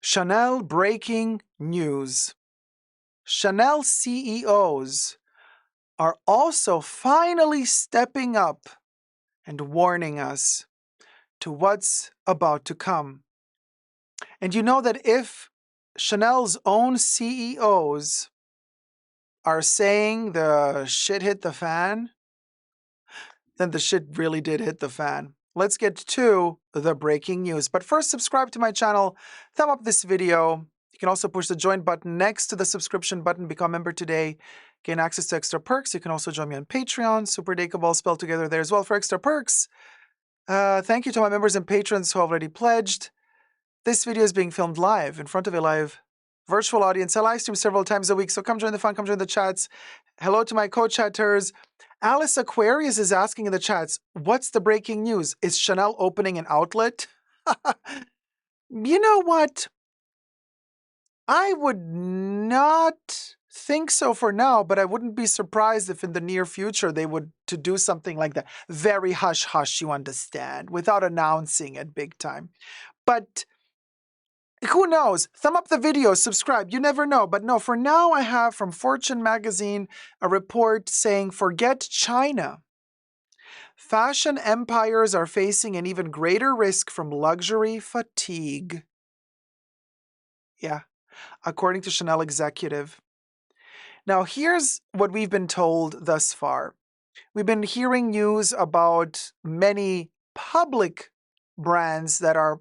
Chanel breaking news. Chanel CEOs are also finally stepping up and warning us to what's about to come. And you know that if Chanel's own CEOs are saying the shit hit the fan, then the shit really did hit the fan. Let's get to the breaking news. But first, subscribe to my channel, thumb up this video. You can also push the join button next to the subscription button. Become a member today. Gain access to extra perks. You can also join me on Patreon. superdacob all spelled together there as well for extra perks. Thank you to my members and patrons who already pledged. This video is being filmed live in front of a live virtual audience. I live stream several times a week, so come join the fun, come join the chats. Hello to my co-chatters. Alice Aquarius is asking in the chats, what's the breaking news? Is Chanel opening an outlet? You know what? I would not think so for now, but I wouldn't be surprised if in the near future they would to do something like that. Very hush-hush, you understand, without announcing it big time. But who knows? Thumb up the video, subscribe. You never know. But no, for now I have from Fortune magazine a report saying forget China. Fashion empires are facing an even greater risk from luxury fatigue. Yeah, according to Chanel executive. Now here's what we've been told thus far. We've been hearing news about many public brands that are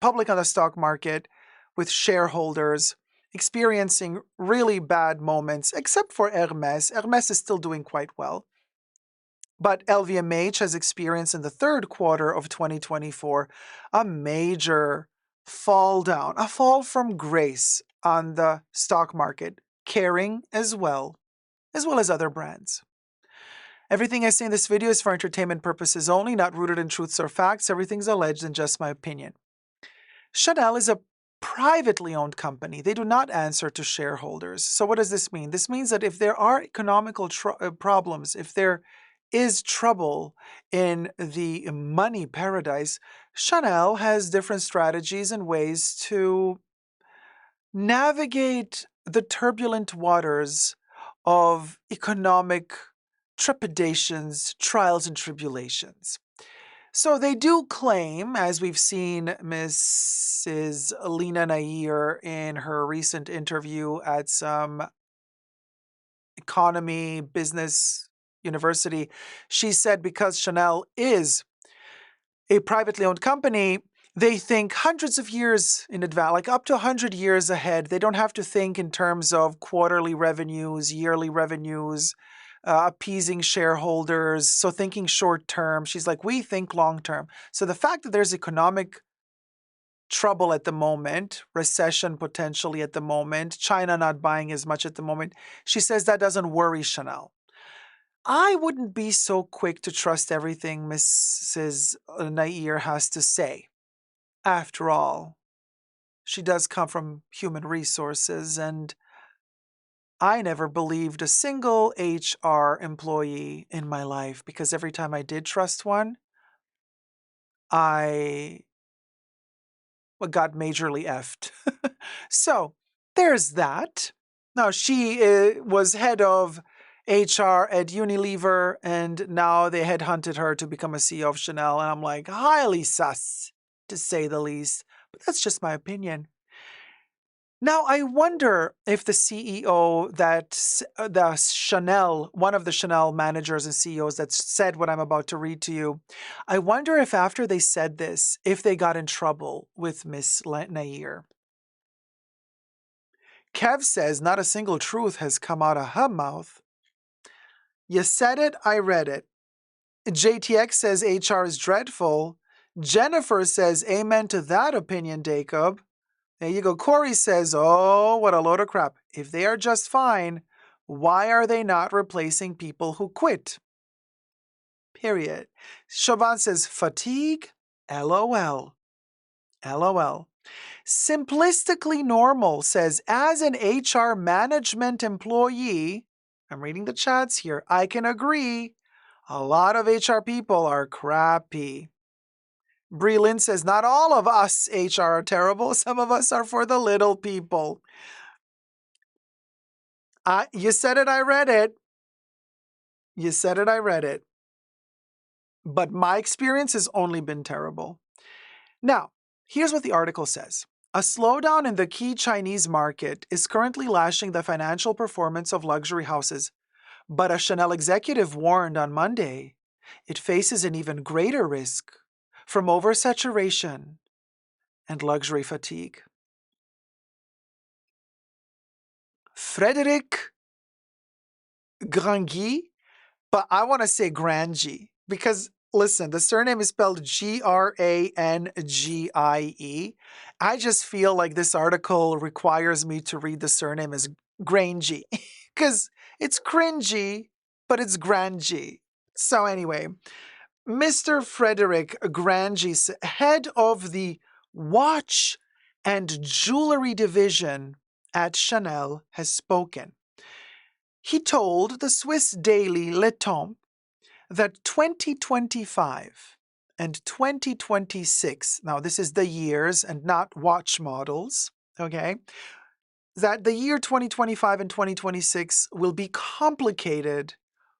public on the stock market with shareholders experiencing really bad moments, except for Hermes. Hermes is still doing quite well. But LVMH has experienced in the third quarter of 2024 a major fall down, a fall from grace on the stock market, Kering as well as other brands. Everything I say in this video is for entertainment purposes only, not rooted in truths or facts. Everything's alleged and just my opinion. Chanel is a privately owned company. They do not answer to shareholders. So what does this mean? This means that if there are economical problems, if there is trouble in the money paradise, Chanel has different strategies and ways to navigate the turbulent waters of economic trepidations, trials, and tribulations. So they do claim, as we've seen Mrs. Lena Nair in her recent interview at some economy business university, she said because Chanel is a privately owned company, they think hundreds of years in advance, like up to 100 years ahead. They don't have to think in terms of quarterly revenues, yearly revenues, appeasing shareholders, so thinking short term. She's like, we think long term. So the fact that there's economic trouble at the moment, recession potentially at the moment, China not buying as much at the moment, she says that doesn't worry Chanel. I wouldn't be so quick to trust everything Mrs. Nair has to say. After all, she does come from human resources, and I never believed a single HR employee in my life because every time I did trust one, I got majorly effed. So there's that. Now, she was head of HR at Unilever, and now they headhunted her to become a CEO of Chanel. And I'm like, highly sus, to say the least. But that's just my opinion. Now, I wonder if the CEO the Chanel, one of the Chanel managers and CEOs that said what I'm about to read to you, I wonder if after they said this, if they got in trouble with Miss Nair. Kev says not a single truth has come out of her mouth. You said it, I read it. JTX says HR is dreadful. Jennifer says amen to that opinion, Dacob. There you go. Corey says, oh, what a load of crap. If they are just fine, why are they not replacing people who quit? Period. Siobhan says, fatigue? LOL. LOL. Simplistically Normal says, as an HR management employee, I'm reading the chats here, I can agree, a lot of HR people are crappy. Brie Lynn says, not all of us HR are terrible. Some of us are for the little people. You said it, I read it. You said it, I read it. But my experience has only been terrible. Now, here's what the article says. A slowdown in the key Chinese market is currently lashing the financial performance of luxury houses, but a Chanel executive warned on Monday it faces an even greater risk from oversaturation and luxury fatigue. Frédéric Grangy, but I want to say Grangie because listen, the surname is spelled Grangie. I just feel like this article requires me to read the surname as Grangy because it's cringy, but it's Grangie. So anyway, Mr. Frederick Grangie, head of the watch and jewelry division at Chanel, has spoken. He told the Swiss daily Le Temps that 2025 and 2026, now this is the years and not watch models, okay, that the year 2025 and 2026 will be complicated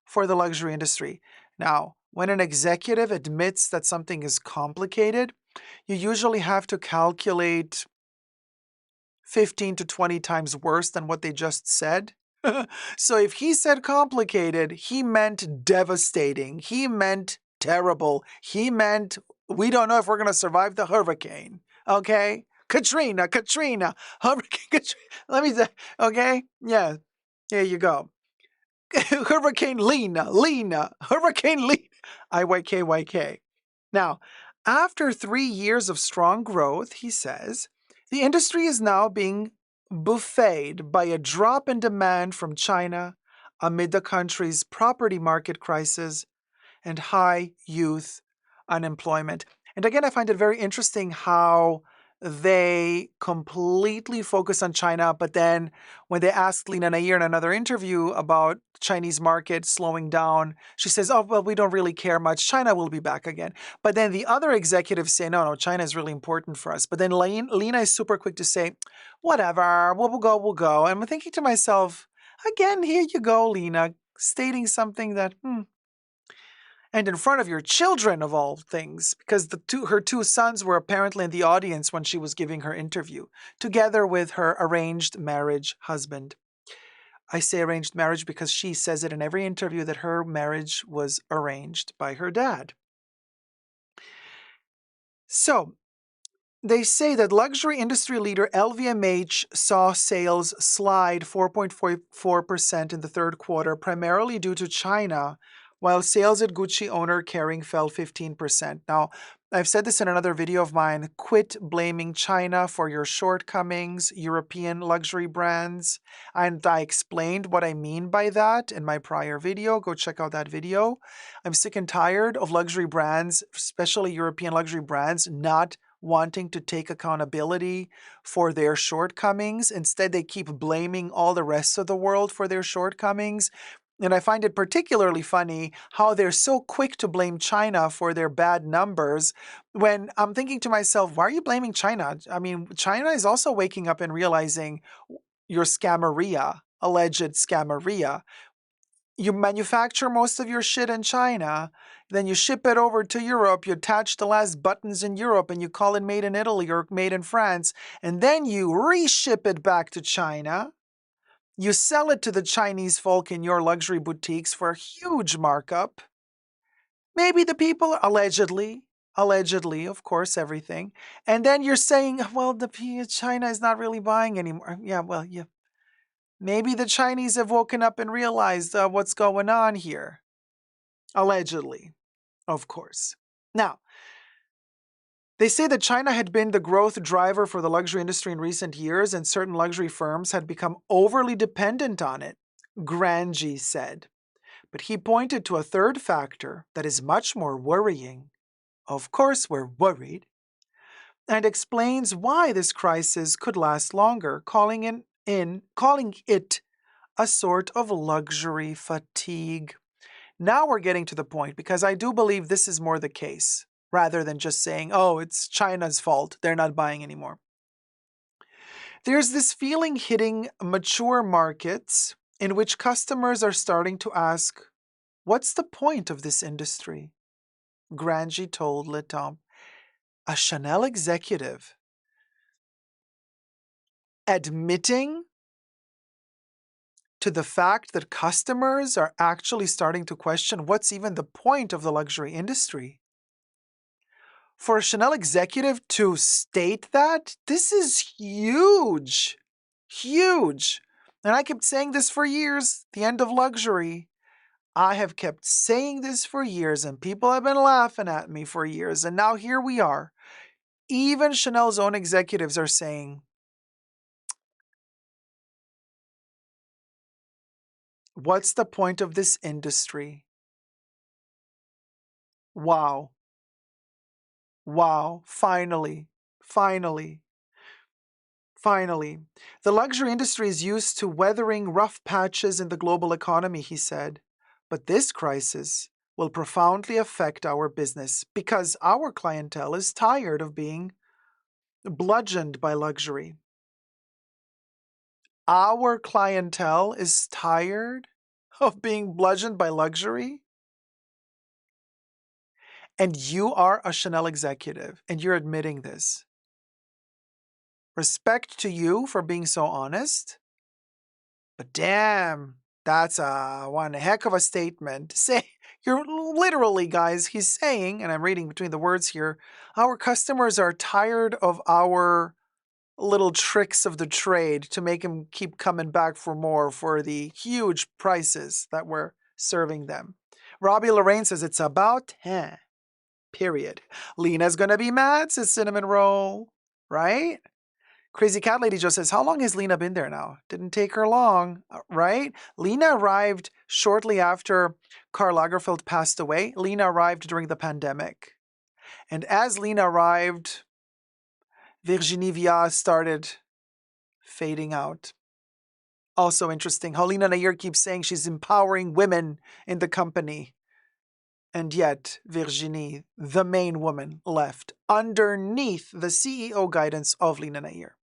for the luxury industry. Now, when an executive admits that something is complicated, you usually have to calculate 15 to 20 times worse than what they just said. So if he said complicated, he meant devastating. He meant terrible. He meant we don't know if we're going to survive the hurricane. Okay? Katrina, hurricane, Katrina. Let me say, okay? Yeah, here you go. Hurricane Lena, Hurricane Lena. IYK. Now, after 3 years of strong growth, he says, the industry is now being buffeted by a drop in demand from China amid the country's property market crisis and high youth unemployment. And again, I find it very interesting how they completely focus on China, but then when they asked Lina Nair in another interview about Chinese market slowing down, she says, oh, well, we don't really care much. China will be back again. But then the other executives say, no, China is really important for us. But then Lina is super quick to say, whatever, we'll go. And I'm thinking to myself, again, here you go, Lina, stating something that, and in front of your children of all things, because her two sons were apparently in the audience when she was giving her interview, together with her arranged marriage husband. I say arranged marriage because she says it in every interview that her marriage was arranged by her dad. So, they say that luxury industry leader LVMH saw sales slide 4.44% in the third quarter, primarily due to China, while sales at Gucci owner Kering fell 15%. Now, I've said this in another video of mine, quit blaming China for your shortcomings, European luxury brands. And I explained what I mean by that in my prior video. Go check out that video. I'm sick and tired of luxury brands, especially European luxury brands, not wanting to take accountability for their shortcomings. Instead, they keep blaming all the rest of the world for their shortcomings. And I find it particularly funny how they're so quick to blame China for their bad numbers when I'm thinking to myself, why are you blaming China? I mean, China is also waking up and realizing your scammeria, alleged scammeria. You manufacture most of your shit in China, then you ship it over to Europe, you attach the last buttons in Europe and you call it made in Italy or made in France, and then you reship it back to China. You sell it to the Chinese folk in your luxury boutiques for a huge markup. Maybe the people, allegedly, of course, everything. And then you're saying, well, China is not really buying anymore. Yeah, well, yeah. Maybe the Chinese have woken up and realized what's going on here. Allegedly, of course. Now, they say that China had been the growth driver for the luxury industry in recent years, and certain luxury firms had become overly dependent on it, Grangie said. But he pointed to a third factor that is much more worrying. Of course, we're worried. And explains why this crisis could last longer, calling it a sort of luxury fatigue. Now we're getting to the point, because I do believe this is more the case. rather than just saying, oh, it's China's fault, they're not buying anymore. There's this feeling hitting mature markets in which customers are starting to ask, what's the point of this industry? Grangie told Le Temps. A Chanel executive admitting to the fact that customers are actually starting to question what's even the point of the luxury industry. For a Chanel executive to state that, this is huge. Huge. And I kept saying this for years, the end of luxury. I have kept saying this for years, and people have been laughing at me for years. And now here we are. Even Chanel's own executives are saying, what's the point of this industry? Wow. Wow. Finally. Finally. Finally. The luxury industry is used to weathering rough patches in the global economy, he said. But this crisis will profoundly affect our business because our clientele is tired of being bludgeoned by luxury. Our clientele is tired of being bludgeoned by luxury? And you are a Chanel executive, and you're admitting this. Respect to you for being so honest, but damn, that's one heck of a statement. Say, you're literally, guys, he's saying, and I'm reading between the words here, our customers are tired of our little tricks of the trade to make them keep coming back for more for the huge prices that we're serving them. Robbie Lorraine says it's about 10. Period. Lena's gonna be mad, says Cinnamon Roll. Right? Crazy Cat Lady Joe says, how long has Lena been there now? Didn't take her long, right? Lena arrived shortly after Karl Lagerfeld passed away. Lena arrived during the pandemic. And as Lena arrived, Virginie Viard started fading out. Also interesting how Lena Nair keeps saying she's empowering women in the company. And yet, Virginie, the main woman, left underneath the CEO guidance of Lena Nair.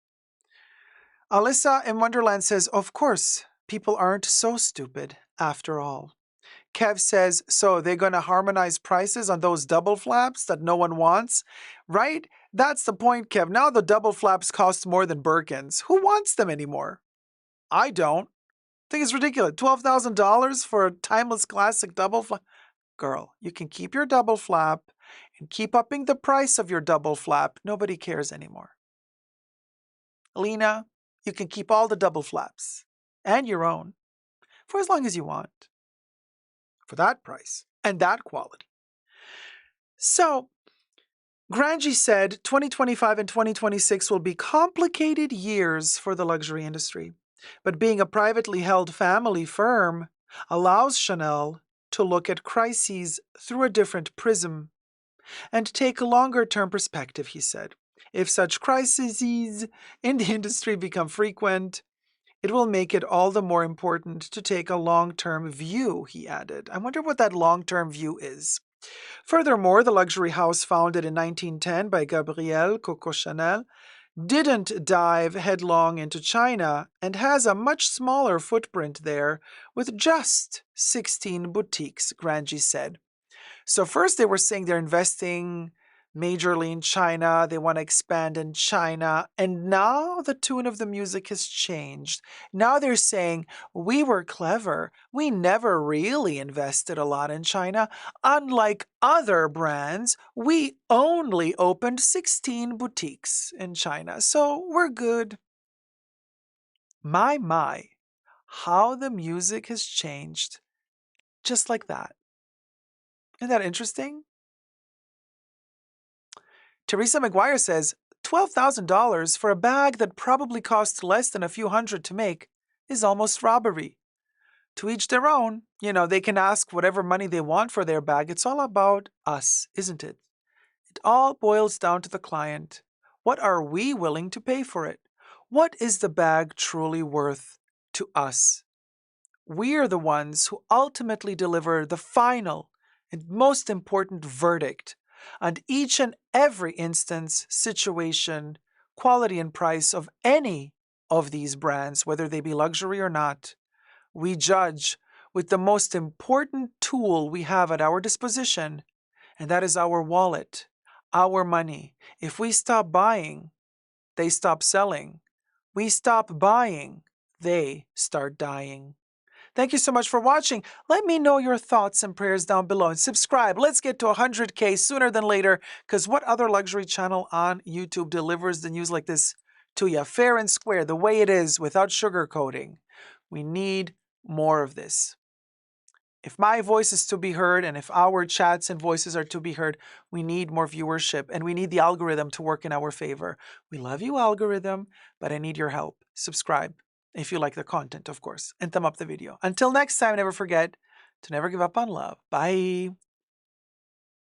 Alyssa in Wonderland says, of course, people aren't so stupid after all. Kev says, so they're going to harmonize prices on those double flaps that no one wants? Right? That's the point, Kev. Now the double flaps cost more than Birkins. Who wants them anymore? I don't. I think it's ridiculous. $12,000 for a timeless classic double flap. Girl, you can keep your double flap and keep upping the price of your double flap. Nobody cares anymore. Lena, you can keep all the double flaps and your own for as long as you want for that price and that quality. So, Grangie said 2025 and 2026 will be complicated years for the luxury industry, but being a privately held family firm allows Chanel to look at crises through a different prism and take a longer-term perspective, he said. If such crises in the industry become frequent, it will make it all the more important to take a long-term view, he added. I wonder what that long-term view is. Furthermore, the luxury house founded in 1910 by Gabrielle Coco Chanel didn't dive headlong into China and has a much smaller footprint there with just 16 boutiques, Grangie said. So first they were saying they're investing majorly in China, they want to expand in China, and now the tune of the music has changed. Now they're saying, we were clever, we never really invested a lot in China. Unlike other brands, we only opened 16 boutiques in China, so we're good. My, how the music has changed just like that. Isn't that interesting? Teresa McGuire says, $12,000 for a bag that probably costs less than a few hundred to make is almost robbery. To each their own. You know, they can ask whatever money they want for their bag. It's all about us, isn't it? It all boils down to the client. What are we willing to pay for it? What is the bag truly worth to us? We are the ones who ultimately deliver the final and most important verdict And each and every instance, situation, quality, and price of any of these brands, whether they be luxury or not, we judge with the most important tool we have at our disposition, and that is our wallet, our money. If we stop buying, they stop selling. We stop buying, they start dying. Thank you so much for watching. Let me know your thoughts and prayers down below and subscribe. Let's get to 100K sooner than later, because what other luxury channel on YouTube delivers the news like this to you fair and square, the way it is, without sugarcoating? We need more of this. If my voice is to be heard and if our chats and voices are to be heard, we need more viewership and we need the algorithm to work in our favor. We love you, algorithm, but I need your help. Subscribe if you like the content, of course, and thumb up the video. Until next time, never forget to never give up on love. Bye.